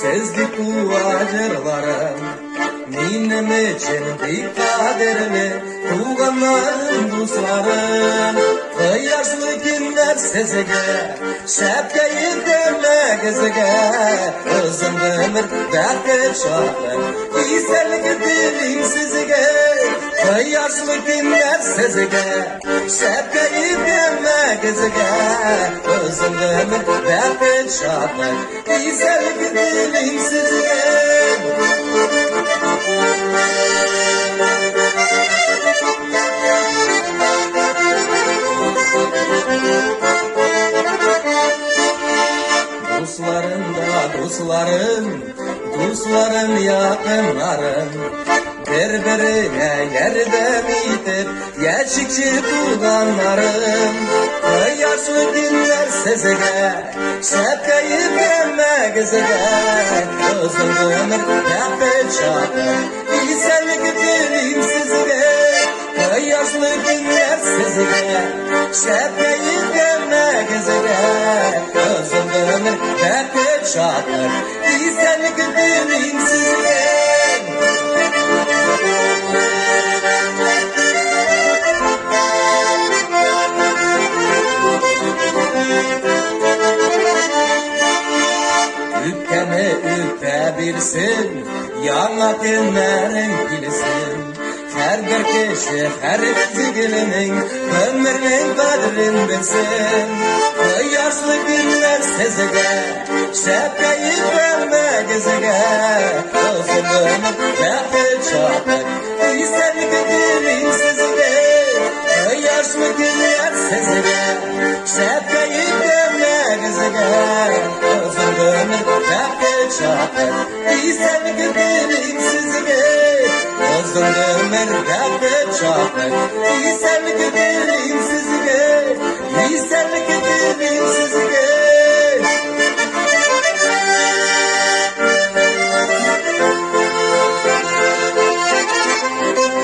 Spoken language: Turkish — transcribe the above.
Sezdik bu acırlarım Ninem için dikkaderimi Tuğanlarım, dostlarım Kıyaşlı günler sezege Şepkeyi deme gezege Özüm ömür dertli çağlar İsterlik dilim sizige Kıyaşlı günler sezege Şepkeyi deme gezege Özüm ömür dertli çağlar İsterlik dilim sizige Dostlarım yakınlarım Birbirine yerde midir Gerçekçi tuğanlarım Yaşlı günler sezege Şepkeyi verme gezege Özüm ömür tepe çakır İlsellik dilim sizge Yaşlı günler sezege Şepkeyi verme gezege Özüm ömür tepe çakır İlsellik dilim sizge Ülkemi üpebilsin, yana günlerin bilsin. Her bir kişi, her zigilinin, ömrünün kadrin bilsin. Yaşlı günler sezege, şepkeyi verme gezege. Özüm ömür tepe çakır, isterlik dilim sizge. Yaşlı günler sezege, şepkeyi verme gezege. Özüm ömür tepe çakır, isterlik dilim sizge. Özüm ömür tepe çakır, isterlik dilim sizge. İsterlik dilim